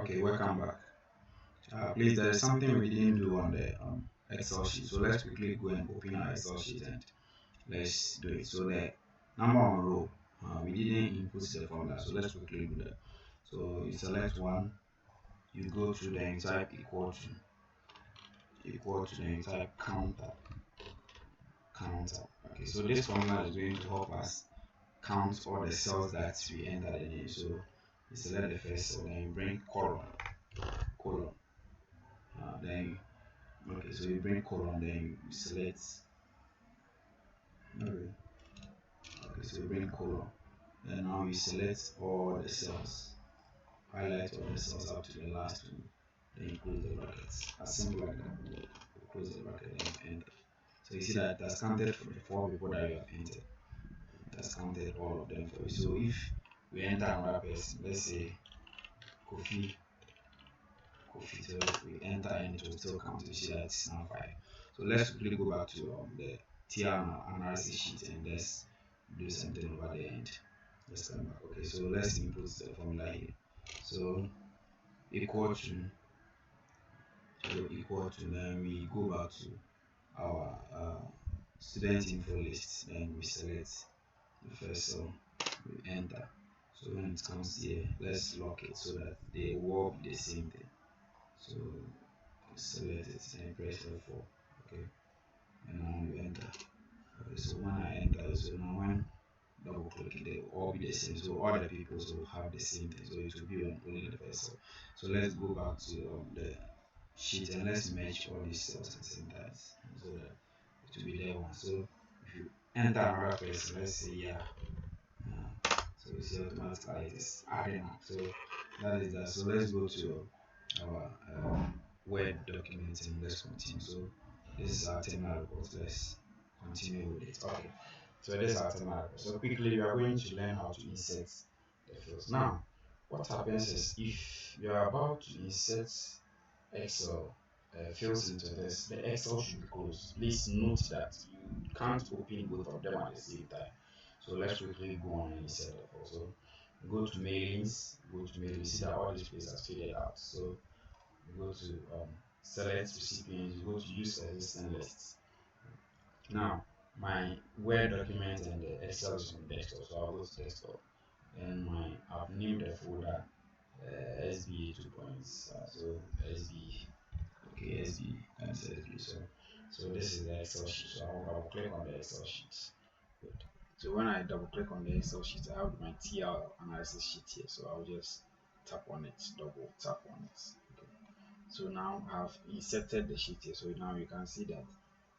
Okay, welcome back. Please, there is something we didn't do on the Excel sheet, so let's quickly go and open our Excel sheet and let's do it. So the number on row, we didn't input the formula, so let's quickly do that. So you select one, you go to then type equal to then type counter. Okay, so this formula is going to help us count all the cells that we entered in. So you select the first cell, then you bring colon. Then okay, so you bring colon, then you select. Okay, so you bring colon, then now you select all the cells, highlight all the cells up to the last one, then you close the brackets. As simple like that. You close the bracket and enter. So you see that it has counted for the 4 people that you have entered. It has counted all of them for you. So if we enter another person, let's say Kofi, so we enter and it will still count. You see that it's now 5. So let's quickly go back to the TR analysis sheet and let's do something over the end. Let's come back. Okay, so let's input the formula here. So equal to then we go back to our student info list, then we select the first cell, we enter. So when it comes here, let's lock it so that they will be the same thing. So select it and press F4. Okay, and now you enter. Okay, so when I enter, so now when double click, they will all be the same. So all the people will have the same thing. So it will be on only the first cell. So let's go back to the sheet and let's merge all these cells at the same time so that it will be there one. So if you enter another person, let's say so you see automatically it is adding up. So that is that. So let's go to our Word document and let's continue. So this is our terminal report. Let's continue with it. Okay. So this is our terminal report. So quickly we are going to learn how to insert the fields. Now, what happens is if you are about to insert Excel fields into this, the Excel should be closed. Please note that you can't open both of them at the same time. So let's quickly go on and insert the field. So go to mailings, see that all these places are faded out. So you go to select recipients, you go to use existing lists. Now my Word document and the Excel is on desktop, so I'll go to desktop and I've named the folder SBA 2 points. So SB, okay, SB times SB. So this is the Excel sheet. So I will click on the Excel sheet. Good. So when I double click on the Excel sheet, I have my TL analysis sheet here. So I'll just tap on it, double tap on it. Okay. So now I've inserted the sheet here. So now you can see that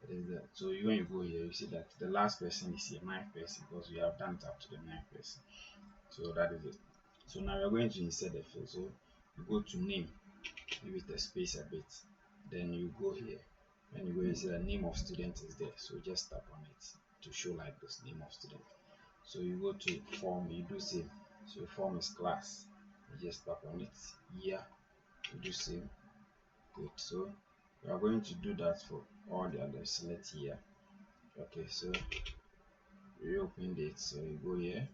it is there. So when you go here, you see that the last person is here, 9th person, because we have done it up to the 9th person. So that is it. So now we're going to insert the field. So you go to name, give it a space a bit. Then you go here. When you go, you see the name of student is there. So just tap on it to show like this name of student. So you go to form, you do same. So your form is class. You just tap on it. Year, you do same. Good. So we are going to do that for all the others. Select here. Okay. So reopen date. So you go here.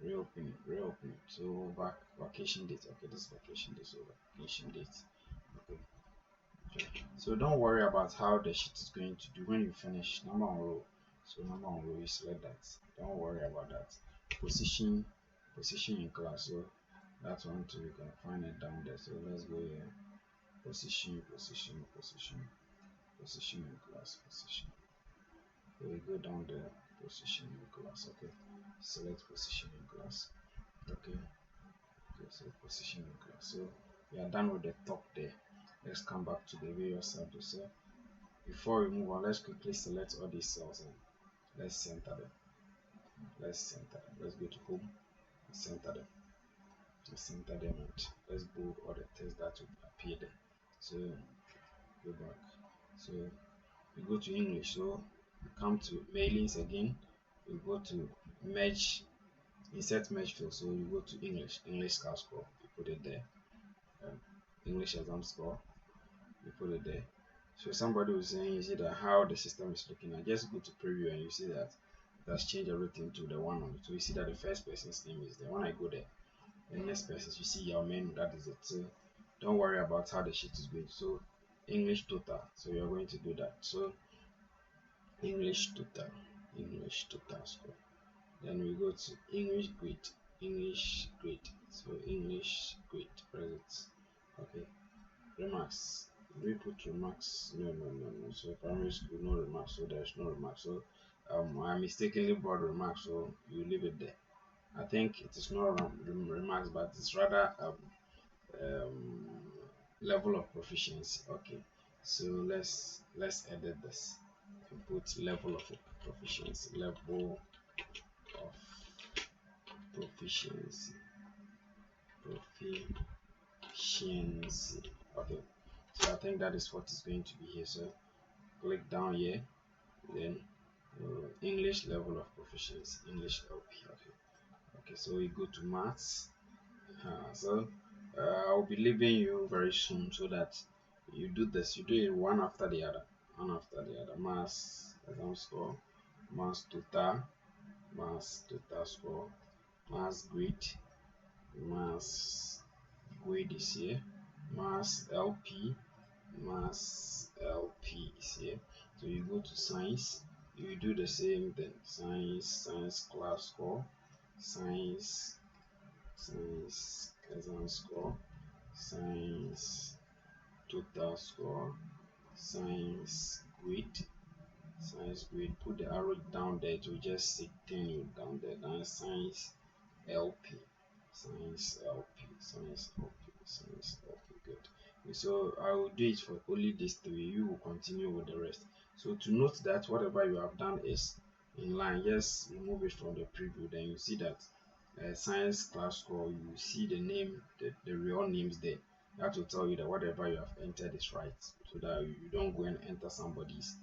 Reopen it. So vacation date. Okay, this vacation date. So vacation date. Okay. So don't worry about how the sheet is going to do when you finish. Number on row. So number on row, you select that. Don't worry about that. Position in class. So that one too, you can find it down there. So let's go here. Position in class. So we go down there. Position in class. Okay. Select position in class. Okay. So position in class. So we are done with the top there. Let's come back to the various subjects. So before we move on, let's quickly select all these cells and let's center them. Let's go to home and center them. And let's bold all the text that will appear there. So go back. So we go to English. So we come to mailings again. We go to merge, insert merge field. So you go to English CAS score. You put it there. English exam score. You put it there. So somebody was saying, you see that how the system is looking at. Just go to preview and you see that it has changed everything to the one on it. So you see that the first person's name is there. When I go there, the next person, you see your menu, that is it. So don't worry about how the sheet is going. So English total, so you're going to do that. So English total score. Then we go to English grade. So English grade, press it. Okay, remarks. We put remarks. No. So primary school, no remarks. So there's no remarks. So I mistakenly brought remarks. So you leave it there. I think it is not remarks, but it's rather um, level of proficiency. Okay, so let's edit this and put level of proficiency. Level of proficiency. Proficiency. Okay, so I think that is what is going to be here. So click down here, then English level of proficiency, English LP. Okay, so we go to maths. So I'll be leaving you very soon so that you do this. You do it one after the other, Maths exam score, maths total score, maths grade is here, maths LP, is here. So you go to science, you do the same thing. Science class score, science exam score, science total score, science grade, put the arrow down there to just say 10 you down there. Then science LP, science LP, good. So I will do it for only these three. You will continue with the rest. So to note that whatever you have done is in line, just remove it from the preview. Then you see that science class score, you see the name, the real names there. That will tell you that whatever you have entered is right, so that you don't go and enter somebody's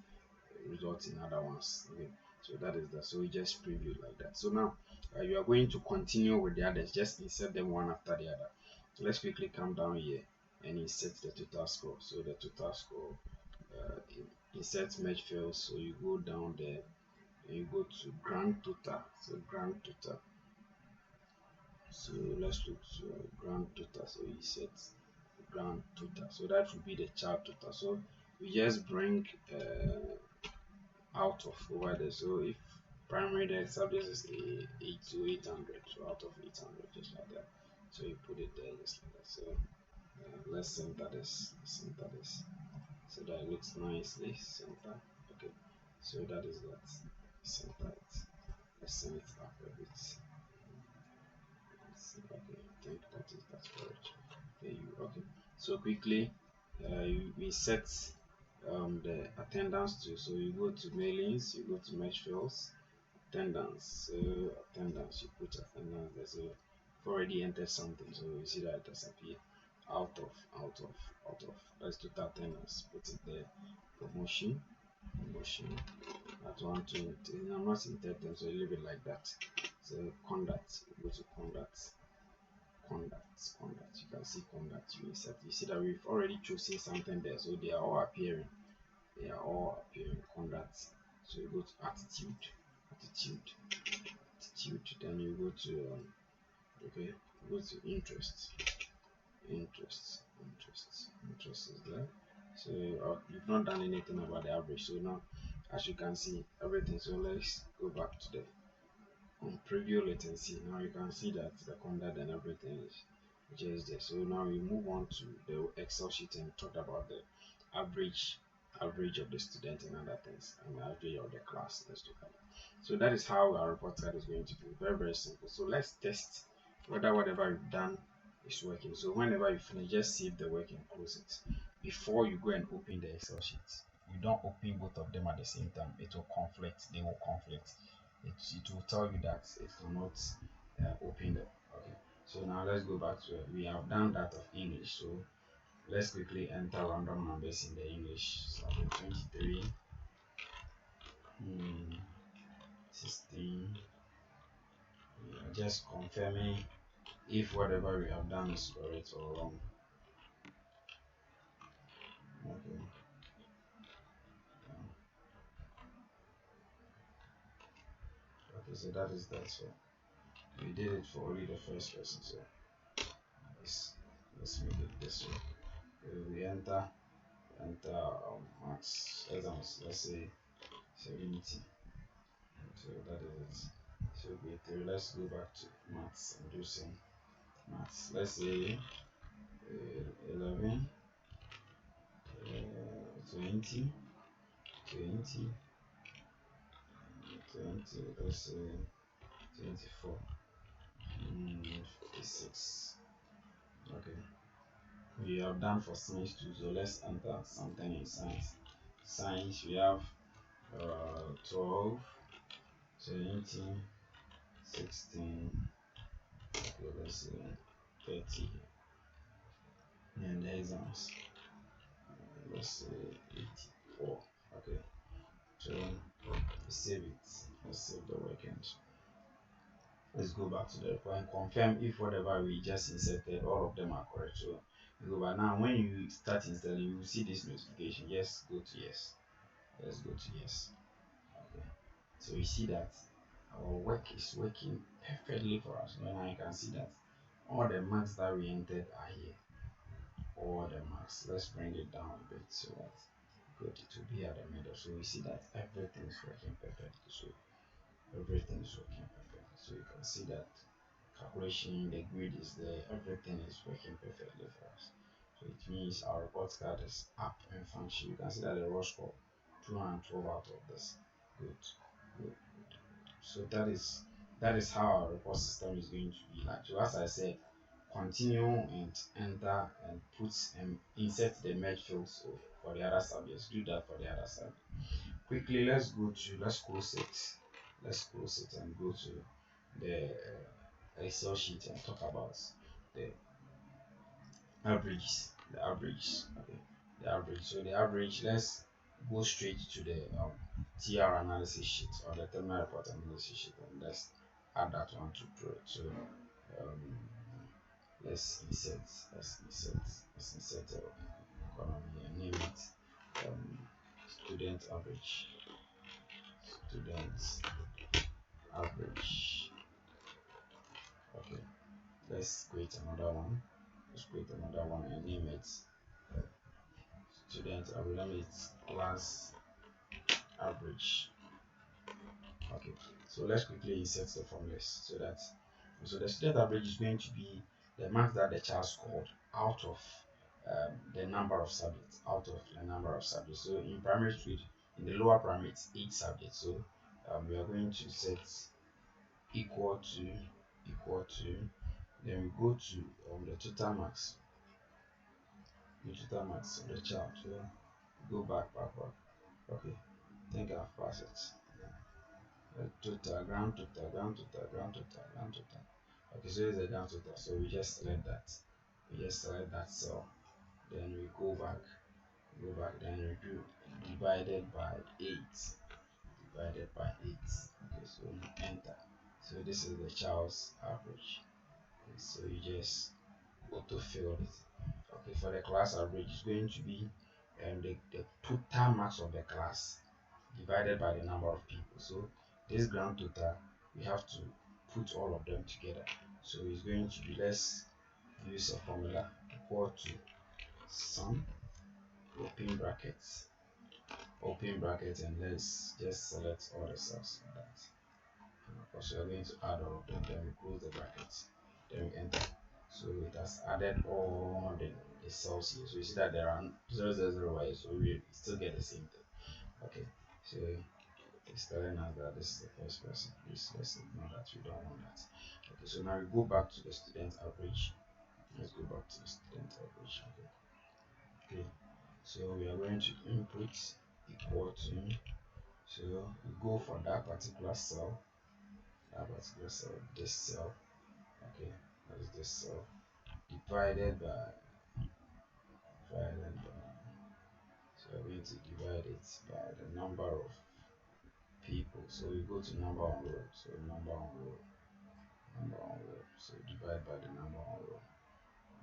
results in other ones. Okay, so that is that. So we just preview like that. So now you are going to continue with the others, just insert them one after the other. So let's quickly come down here and insert the total score. So the total score, insert merge fields. So you go down there and you go to grand total. So grand total. So let's look to grand total. So you set grand total. So that would be the child total. So we just bring out of over there. So if primary the subject is 8 to 800, so out of 800, just like that. So you put it there just like that. So let's center this, so that it looks nicely center. Okay, so that is that. Center it. Let's send it up a bit. Okay, I think that's correct. Okay. So quickly, we set the attendance to. So you go to mailings, you go to match fields, attendance. Attendance, you put attendance there. So you've already entered something, so you see that it has appeared out of. Let's do attendance. Put it there. Promotion. At 1 2 3. I'm not in 10, so you leave it like that. So conduct. You go to conduct. You can see conduct. You insert. You see that we've already chosen something there, so they are all appearing. Conduct. So you go to attitude. Then you go to go to interest. Interest is there. So you've not done anything about the average. So now, as you can see, everything. So let's go back to the preview latency. Now you can see that the conduct and everything is just there. So now we move on to the Excel sheet and talk about the average of the student and other things, and the average of the class. Let's look at it. So that is how our report card is going to be. Very simple. So let's test whether whatever you've done is working. So whenever you finish, just save the work and close it before you go and open the Excel sheet. You don't open both of them at the same time. It will conflict. They will conflict. It will tell you that it will not open them. Okay. So now let's go back to it. We have done that of English. So let's quickly enter random numbers in the English. So 23, 16. Just confirming if whatever we have done is correct or wrong. Okay. Okay, so that is that. So we did it for only the first person. So let's make it this. So we enter max exams. Let's say 70. So that is it. So grade 3. Let's go back to maths and do some maths. Let's say 11, 20, 20, 20. Let's say 24, 56. Okay. We have done for science too, so let's enter something in science. Science, we have 12, 17, 16, okay, let's say 30, and the exams, let's say 84. Okay, so save it. Let's save the weekend. Let's go back to the point. Confirm if whatever we just inserted, all of them are correct. So you go back now. When you start installing, you will see this notification. Yes, go to yes. Let's go to yes. Okay. So you see that our work is working perfectly for us. Now you can see that all the marks that we entered are here. All the marks. Let's bring it down a bit so that good to be at the middle. So we see that everything is working perfectly. So everything is working perfectly. So you can see that calculation, the grid is there, everything is working perfectly for us. So it means our report card is up and function. You can see that the raw score 212 out of this. Good, good. So that is how our report system is going to be like. So as I said, continue and enter and put and insert the merge fields for the other subjects. Do that for the other subject. Quickly, let's close it. Let's close it and go to the Excel sheet and talk about the averages. The average. Okay. The average. So the average, let's go straight to the TR analysis sheet or the terminal report analysis sheet and let's add that one to Pro. So um, let's insert economy and name it student average. Student average. Okay. Let's create another one. Let's create another one and name it student average. Let me class average. Okay, so let's quickly insert the formulas so the student average is going to be the marks that the child scored out of the number of subjects. So in primary school, in the lower primary, it's 8 subjects. So we are going to set equal to. Then we go to the total marks. The total marks of the child. So go back. Okay, I think I've passed it. Total, grand total. Okay, so it's a grand total. So we just select that. Cell. Then we go back. Then we do divided by 8. Okay, so enter. So this is the child's average. Okay, so you just autofill it. Okay, for the class average, it's going to be the total marks of the class divided by the number of people. So this grand total, we have to put all of them together. So it's going to be, let's use a formula equal to sum, open brackets, and let's just select all the cells like that. Because we are going to add all of them, then we close the brackets, then we enter. So it has added all the cells here. So you see that there are 0, so we still get the same thing. Okay, so it's telling us that this is the first person. Please let's ignore that, we don't want that. Okay, so now we go back to the student average. Let's go back to the student average. Okay, so we are going to input equal to, so we go for that particular cell, this cell. Okay, that is this cell divided by so we're going to divide it by the number of people. So we go to number on row. So number on row. So divide by the number on row.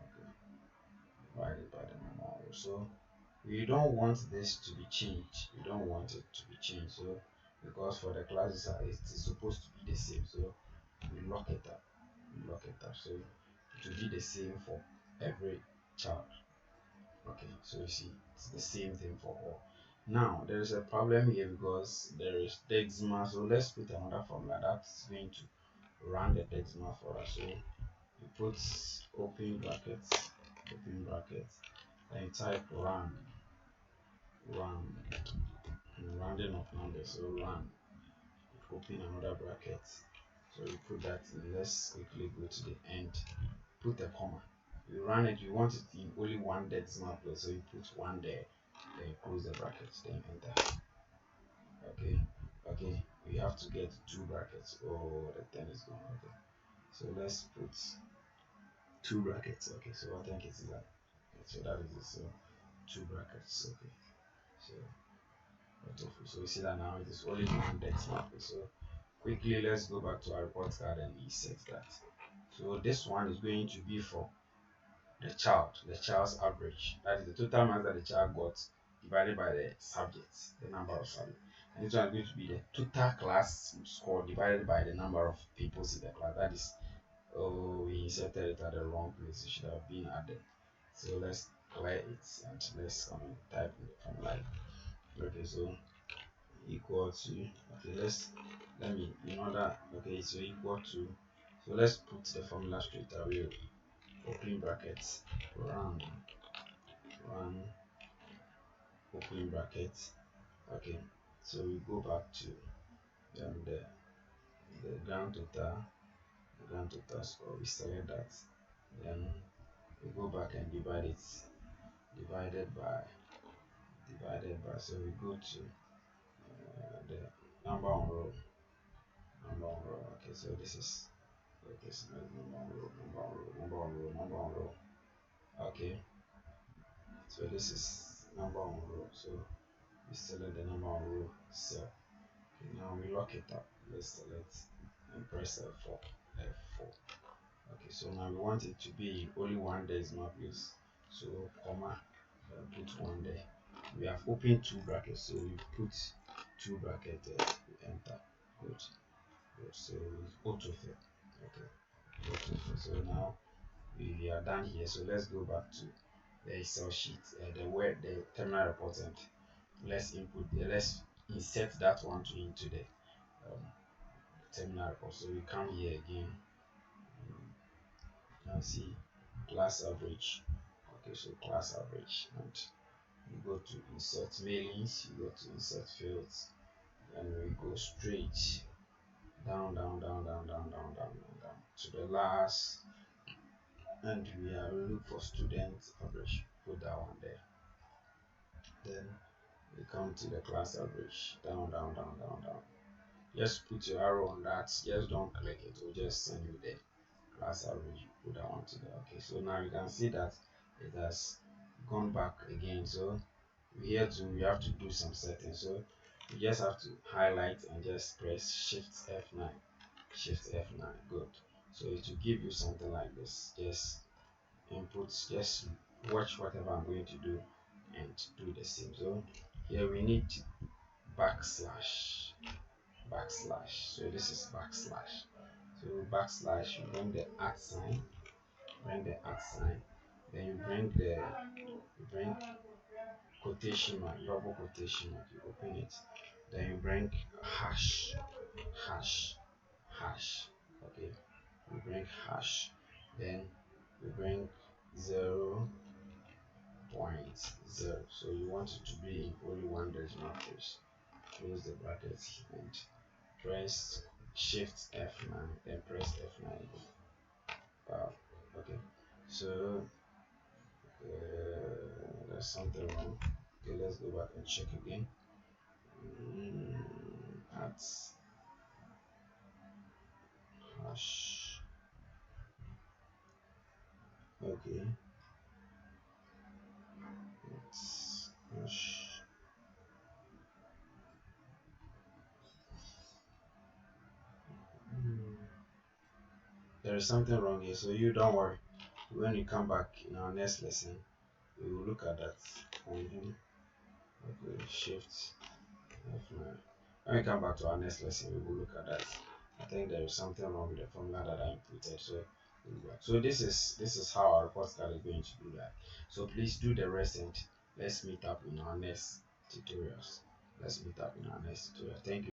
Okay, divided by the number on row. So we don't want this to be changed. We don't want it to be changed. So because for the classes it is supposed to be the same. So we lock it up. So it will be the same for every child. Okay, so you see, it's the same thing for all. Now there is a problem here because there is Dexima. So let's put another formula that's going to run the Dexima for us. So you put open brackets, then you type run, and rounding of numbers. So run, open another bracket. So you put that in. Let's quickly go to the end. Put a comma. You run it. You want it in only one decimal place, so you put one there. Then you close the brackets. Then enter. Okay. Okay. We have to get two brackets. Oh, the 10 is gone. Okay. So let's put two brackets. Okay. So I think it's that. So that is it. So two brackets. Okay. So so you see that now it is only one decimal place. So quickly let's go back to our report card and reset that. So this one is going to be for the child's average. That is the total marks that the child got divided by the subjects, the number of subjects. And this one is going to be the total class score divided by the number of pupils in the class. That is, oh, we inserted it at the wrong place. It should have been added. So let's clear it and let's come and type it from like. Okay, so equal to, okay, let me, in order, okay, so equal to, so let's put the formula straight away. Open brackets, run, run, open brackets. Okay, so we go back to the grand total score. We select that, then we go back and divide it, divided by so we go to the number on row, okay, so this is, okay, so number on row, okay, so this is number on row, so we select the number on row cell. Okay, now we lock it up. Let's select and press F4. F4. Okay, so now we want it to be only one decimal place. So comma, put one there. We have opened two brackets, so we put two brackets there. We enter. Good. Good. So autofill. Okay. Autofill. So now we are done here. So let's go back to the Excel sheet, the terminal report, and let's insert that one into the um, terminal report. So we come here again and see class average. Okay, so class average, and you go to insert mailings, you go to insert fields, and we go straight down to the last, and we are look for student average. Put that one there. Then we come to the class average, down. Just put your arrow on that. Just don't click it. We'll just send you the class average. Put that one to there. Okay, so now you can see that it has gone back again. So we have to do some settings. So you just have to highlight and just press Shift F9. Shift F9. Good. So it will give you something like this. Just input. Just watch whatever I'm going to do and do the same. So here we need backslash. So this is backslash. So backslash, you bring the at sign, then you bring quotation mark, double quotation mark, you open it, then you bring hash, hash. Okay, you bring hash, then you bring 0.0. So you want it to be in only one decimal place. Close the brackets and press Shift F9, then press F9. Okay, so there's something wrong. Okay, let's go back and check again. At hash. Okay, it's hash. There is something wrong here, so you don't worry. When you come back in our next lesson, we will look at that. Okay, Shift F9. When we come back to our next lesson, we will look at that. I think there is something wrong with the formula that I inputted, so So this is how our report card is going to do that. So please do the rest and let's meet up in our next tutorials. Let's meet up in our next tutorial. Thank you.